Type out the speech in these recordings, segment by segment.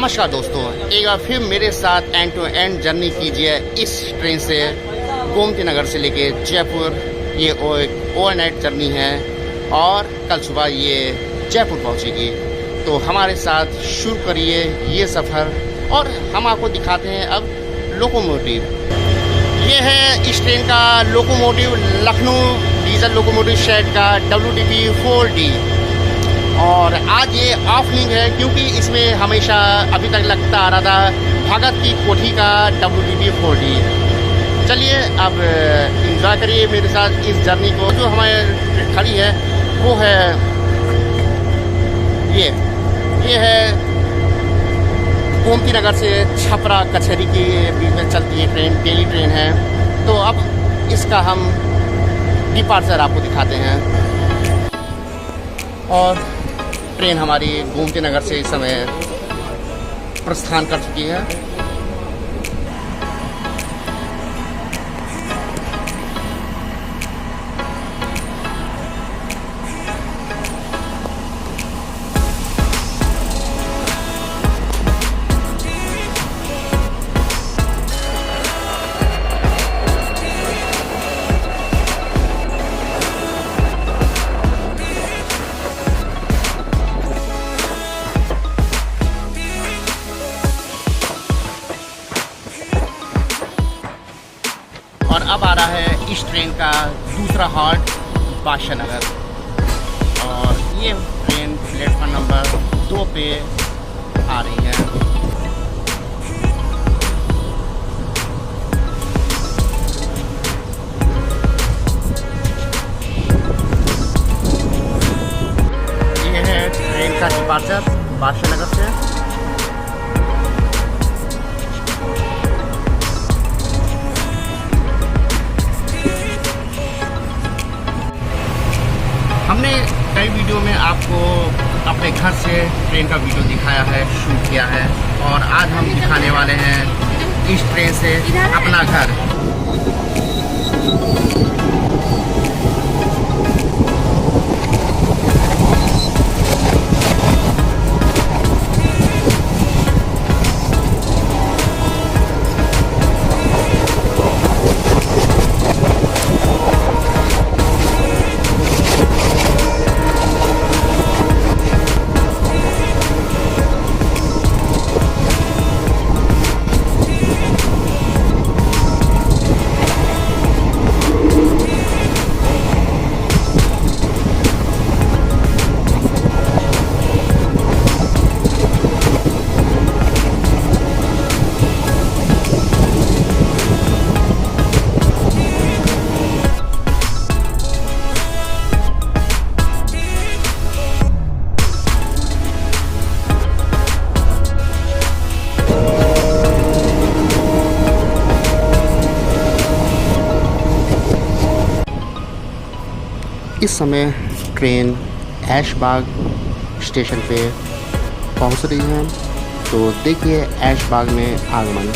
नमस्कार दोस्तों, एक बार फिर मेरे साथ एंड टू एंड जर्नी कीजिए इस ट्रेन से गोमती नगर से लेके जयपुर। ये ओवरनाइट जर्नी है और कल सुबह ये जयपुर पहुंचेगी। तो हमारे साथ शुरू करिए ये सफ़र और हम आपको दिखाते हैं अब लोकोमोटिव। ये है इस ट्रेन का locomotive, Lucknow diesel locomotive shade का WDP 4D। और आज ये ऑफनिंग है क्योंकि इसमें हमेशा अभी तक लगता आ रहा था भगत की कोठी का WDP 4D। चलिए अब इंजॉय करिए मेरे साथ इस जर्नी को। जो हमारे खड़ी है वो है ये है गोमती नगर से छपरा कचहरी के बीच में चलती है ट्रेन, डेली ट्रेन है। तो अब इसका हम डिपार्चर आपको दिखाते हैं। और ट्रेन हमारी गोमती नगर से इस समय प्रस्थान कर चुकी है। और अब आ रहा है इस ट्रेन का दूसरा हॉल्ट बादशाह नगर। और ये ट्रेन प्लेटफॉर्म नंबर 2 पे आ रही है। ये है ट्रेन का डिपार्चर बादशाह नगर से। हमने कई वीडियो में आपको अपने घर से ट्रेन का वीडियो दिखाया है, शूट किया है। और आज हम दिखाने वाले हैं इस ट्रेन से अपना घर। इस समय ट्रेन ऐशबाग स्टेशन पे पहुंच रही है। तो देखिए ऐशबाग में आगमन।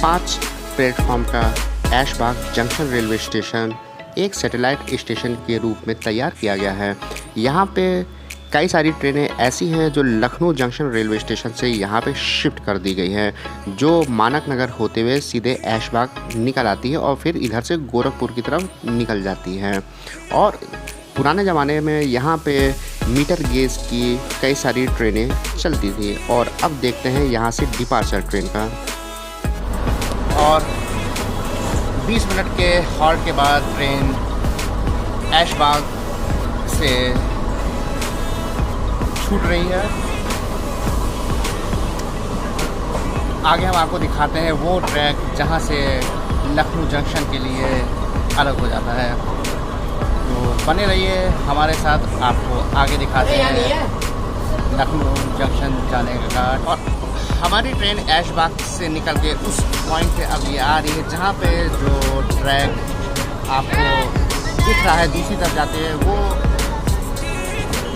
पाँच प्लेटफॉर्म का ऐशबाग जंक्शन रेलवे स्टेशन एक सैटेलाइट स्टेशन के रूप में तैयार किया गया है। यहाँ पे कई सारी ट्रेनें ऐसी हैं जो लखनऊ जंक्शन रेलवे स्टेशन से यहाँ पे शिफ्ट कर दी गई हैं, जो मानक नगर होते हुए सीधे ऐशबाग निकल आती है और फिर इधर से गोरखपुर की तरफ निकल जाती हैं। और पुराने ज़माने में यहाँ पे मीटर गेज की कई सारी ट्रेनें चलती थी। और अब देखते हैं यहाँ से डिपार्चर ट्रेन का। और 20 मिनट के हॉल्ट के बाद ट्रेन ऐशबाग से छूट रही है। आगे हम आपको दिखाते हैं वो ट्रैक जहाँ से लखनऊ जंक्शन के लिए अलग हो जाता है। तो बने रहिए हमारे साथ, आपको आगे दिखाते हैं लखनऊ जंक्शन जाने का। और हमारी ट्रेन ऐशबाग से निकल के उस पॉइंट पे अब ये आ रही है जहाँ पे जो ट्रैक आपको दिख रहा है दूसरी तरफ जाते हैं, वो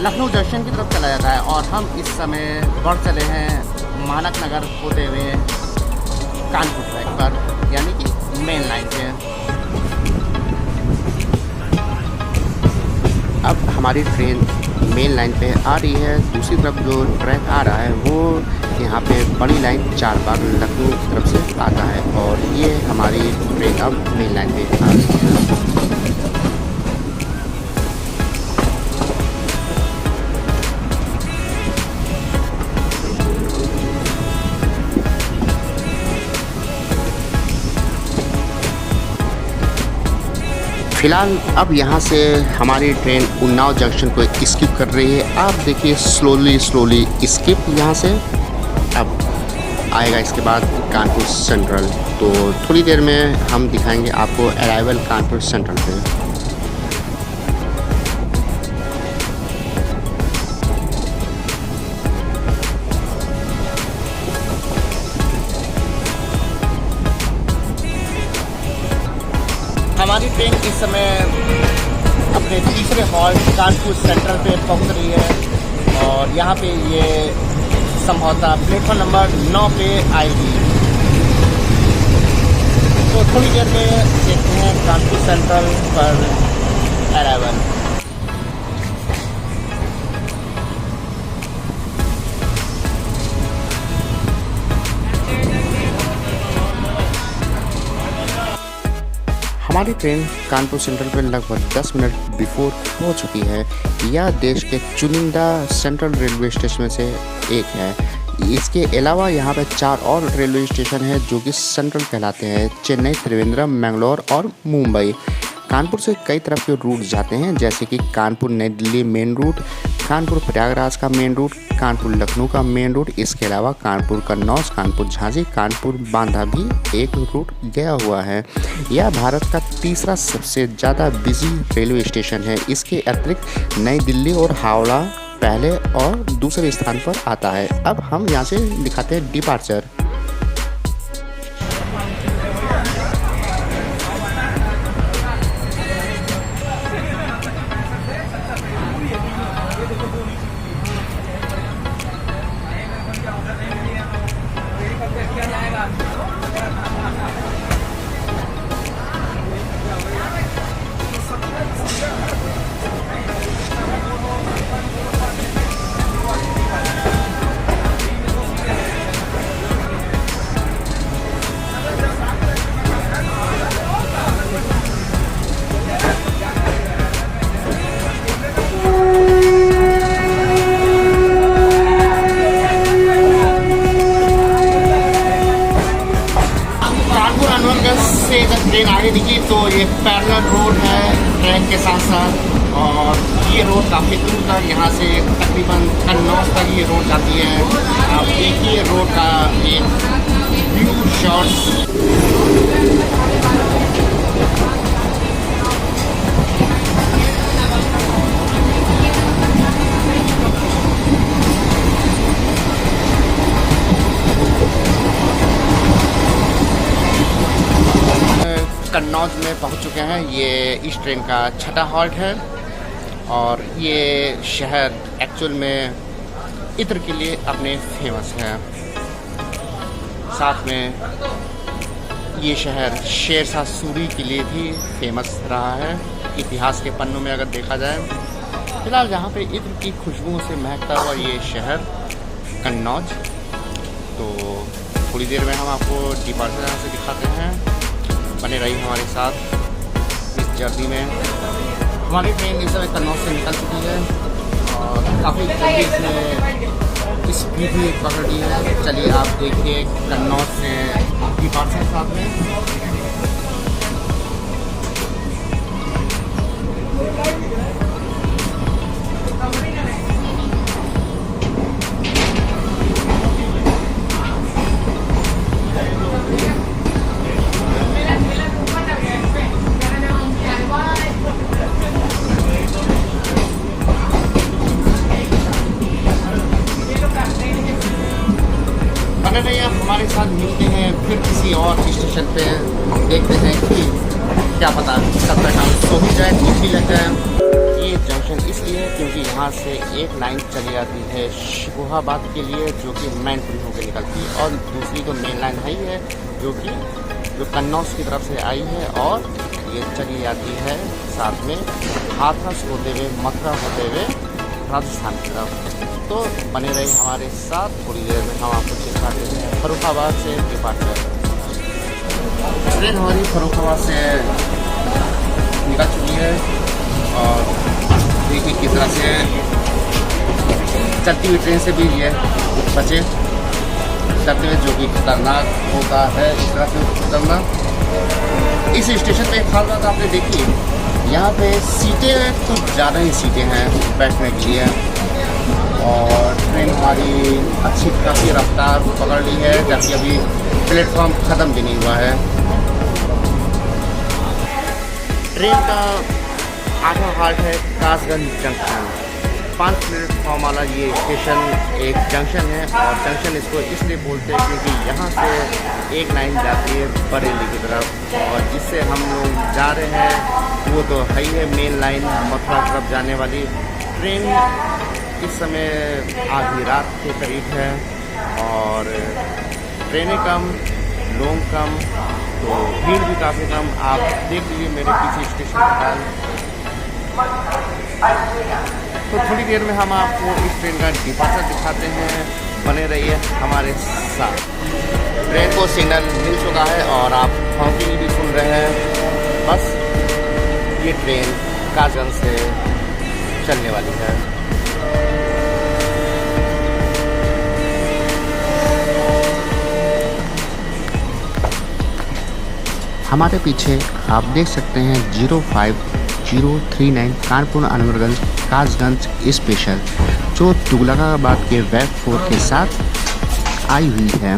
लखनऊ जंक्शन की तरफ चला जाता है। और हम इस समय बढ़ चले हैं मानक नगर होते हुए कानपुर ट्रैक पर, यानी कि मेन लाइन पे। अब हमारी ट्रेन मेन लाइन पे आ रही है। दूसरी तरफ जो ट्रैक आ रहा है वो यहाँ पे बड़ी लाइन चारबाग लखनऊ की तरफ से आता है। और ये हमारी ट्रेन अब मेन लाइन पे आ रही है। फिलहाल अब यहाँ से हमारी ट्रेन उन्नाव जंक्शन को स्किप कर रही है। आप देखिए स्लोली स्किप यहाँ से। अब आएगा इसके बाद कानपुर सेंट्रल। तो थोड़ी देर में हम दिखाएंगे आपको अराइवल कानपुर सेंट्रल पे। हमारी ट्रेन इस समय अपने तीसरे हॉल्ट कानपुर सेंट्रल पे पहुंच रही है। और यहाँ पे ये संभवतः प्लेटफॉर्म नंबर 9 पे आएगी। तो थोड़ी देर में देखते हैं कानपुर सेंट्रल पर अराइवल। हमारी ट्रेन कानपुर सेंट्रल पर लगभग 10 मिनट बिफोर हो चुकी है। यह देश के चुनिंदा सेंट्रल रेलवे स्टेशन में से एक है। इसके अलावा यहाँ पर 4 और रेलवे स्टेशन हैं जो कि सेंट्रल कहलाते हैं: चेन्नई, त्रिवेंद्रम, मैंगलोर और मुंबई। कानपुर से कई तरह के रूट जाते हैं, जैसे कि कानपुर नई दिल्ली मेन रूट, कानपुर प्रयागराज का मेन रूट, कानपुर लखनऊ का मेन रूट। इसके अलावा कानपुर कन्नौज, कानपुर झांसी, कानपुर बांदा भी एक रूट गया हुआ है। यह भारत का तीसरा सबसे ज़्यादा बिजी रेलवे स्टेशन है। इसके अतिरिक्त नई दिल्ली और हावड़ा पहले और दूसरे स्थान पर आता है। अब हम यहाँ से दिखाते हैं डिपार्चर। से जब ट्रेन आगे दिखी तो ये पैरेलल रोड है ट्रैक के साथ साथ। और ये रोड काफ़ी दूर तक, यहाँ से तकरीबन कन्नौज तक ये रोड जाती है। आप देखिए रोड का एक व्यू शॉट्स। कन्नौज में पहुंच चुके हैं। ये इस ट्रेन का छठा हॉल्ट है। और ये शहर एक्चुअल में इत्र के लिए अपने फेमस है। साथ में ये शहर शेरशाह सूरी के लिए भी फेमस रहा है इतिहास के पन्नों में अगर देखा जाए। फिलहाल जहाँ पे इत्र की खुशबुओं से महकता हुआ ये शहर कन्नौज। तो थोड़ी देर में हम आपको डिपार्चर यहाँ से दिखाते हैं। बने रही हमारे साथ इस जर्नी में। हमारी ट्रेन इस समय कन्नौज से निकल चुकी है और काफ़ी जल्दी इसने स्पीड भी पकड़ ली है। चलिए आप देखिए कन्नौज से डिपार्चर साथ में। हमारे साथ मिलते हैं फिर किसी और स्टेशन पे, देखते हैं कि क्या पता कब तक हम सो भी जाए, नींद भी लग जाए। ये जंक्शन इसलिए है क्योंकि यहाँ से एक लाइन चली जाती है शिकोहाबाद के लिए, जो कि मैनपुरी होकर निकलती है, और दूसरी तो मेन लाइन है ही है जो कन्नौज की तरफ से आई है, और ये चली जाती है साथ में हाथरस होते हुए, मथुरा होते हुए राजस्थान की तरफ। तो बने रहे हमारे साथ, थोड़ी देर में हम आपको दिखाते हैं फर्रुखाबाद से डिपार्चर। ट्रेन हमारी फर्रुखाबाद से निकल चुकी है, और देखिए किस तरह से चलती हुई ट्रेन से भी ये बचे चलते हुए, जो कि खतरनाक होता है इस तरह से उतरना। इस स्टेशन पे एक खास बात आपने देखी, यहाँ पे सीटें कुछ ज़्यादा ही सीटें हैं बैठने के लिए, और ट्रेन हमारी अच्छी खासी रफ्तार पकड़ ली है, जबकि अभी प्लेटफॉर्म ख़त्म भी नहीं हुआ है। ट्रेन का आधा हाल्ट है कासगंज जंक्शन। 5 प्लेटफॉर्म वाला ये स्टेशन एक जंक्शन है, और जंक्शन इसको इसलिए बोलते हैं क्योंकि यहाँ से एक लाइन जाती है बरेली की तरफ, और जिससे हम लोग जा रहे हैं वो तो है ही है मेन लाइन मथुरा की तरफ जाने वाली ट्रेन। इस समय आधी रात के करीब है, और ट्रेनें कम, लोग कम, तो भीड़ भी काफ़ी कम। आप देख लीजिए मेरे पीछे स्टेशन का हाल। तो थोड़ी देर में हम आपको इस ट्रेन का डिपार्चर दिखाते हैं, बने रहिए हमारे साथ। ट्रेन को सिग्नल मिल चुका है और आप हॉकिंग भी सुन रहे हैं। बस ये ट्रेन कासगंज से चलने वाली है। हमारे पीछे आप देख सकते हैं 05039 कानपुर अनवरगंज कासगंज स्पेशल, जो तुगलकाबाद के वेब 4 के साथ आई हुई है।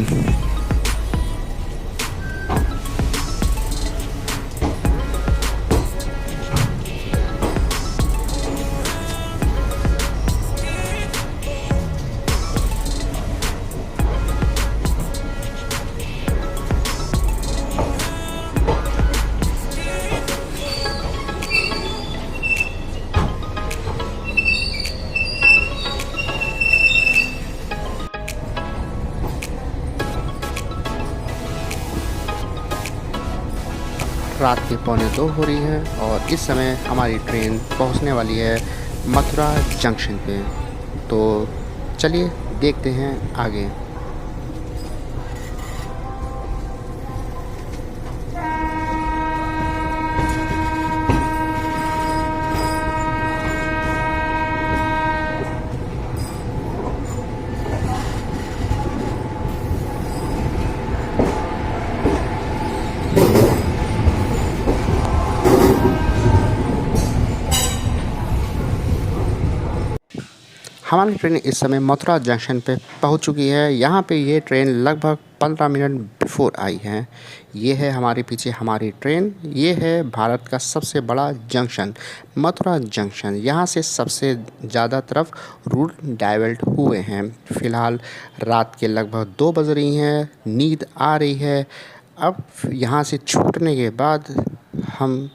रात के 1:45 हो रही है, और इस समय हमारी ट्रेन पहुंचने वाली है मथुरा जंक्शन पे। तो चलिए देखते हैं आगे। हमारी ट्रेन इस समय मथुरा जंक्शन पे पहुंच चुकी है। यहाँ पे ये ट्रेन लगभग 15 मिनट बिफोर आई है। ये है हमारे पीछे हमारी ट्रेन। ये है भारत का सबसे बड़ा जंक्शन मथुरा जंक्शन। यहाँ से सबसे ज़्यादा तरफ रूट डाइवर्ट हुए हैं। फ़िलहाल रात के लगभग 2 बज रही हैं, नींद आ रही है। अब यहाँ से छूटने के बाद हम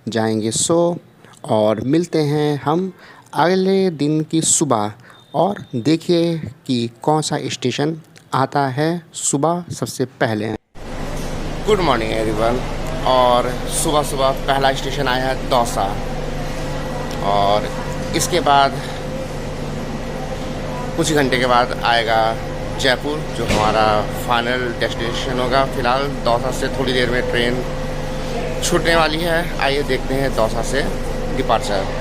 जाएंगे सो, और मिलते हैं हम अगले दिन की सुबह। और देखिए कि कौन सा स्टेशन आता है सुबह सबसे पहले। Good morning everyone. और सुबह सुबह पहला स्टेशन आया है दौसा, और इसके बाद कुछ घंटे के बाद आएगा जयपुर, जो हमारा फाइनल डेस्टिनेशन होगा। फ़िलहाल दौसा से थोड़ी देर में ट्रेन छूटने वाली है। आइए देखते हैं दौसा से डिपार्चर।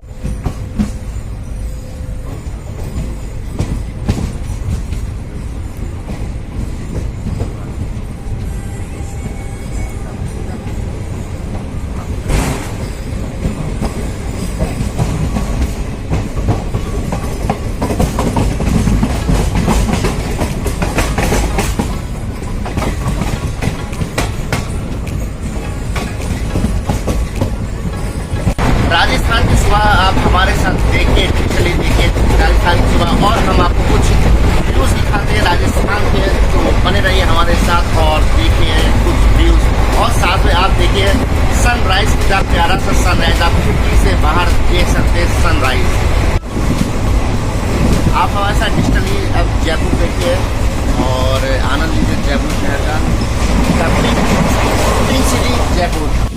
राजस्थान की सुबह आप हमारे साथ देखिए, चलिए देखिए राजस्थान की सुबह, और हम आपको कुछ व्यूज़ दिखाते हैं राजस्थान के, तो बने रहिए हमारे साथ और देखिए कुछ व्यूज। और साथ में आप देखिए सनराइज, क्या प्यारा सा सनराइज, आप खिड़की से बाहर देख सकते हैं सनराइज। आप हमारे साथ डिजिटली अब जयपुर देखिए और आनंद लीजिए जयपुर शहर का पिंक सिटी जयपुर।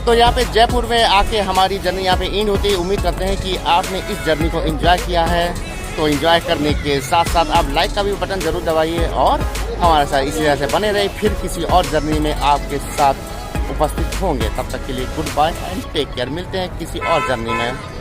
तो यहाँ पे जयपुर में आके हमारी जर्नी यहाँ पे एंड होती है। उम्मीद करते हैं कि आपने इस जर्नी को एंजॉय किया है। तो एंजॉय करने के साथ साथ आप लाइक का भी बटन जरूर दबाइए और हमारे साथ इसी तरह से बने रहे। फिर किसी और जर्नी में आपके साथ उपस्थित होंगे। तब तक के लिए goodbye and take care. मिलते हैं किसी और जर्नी में।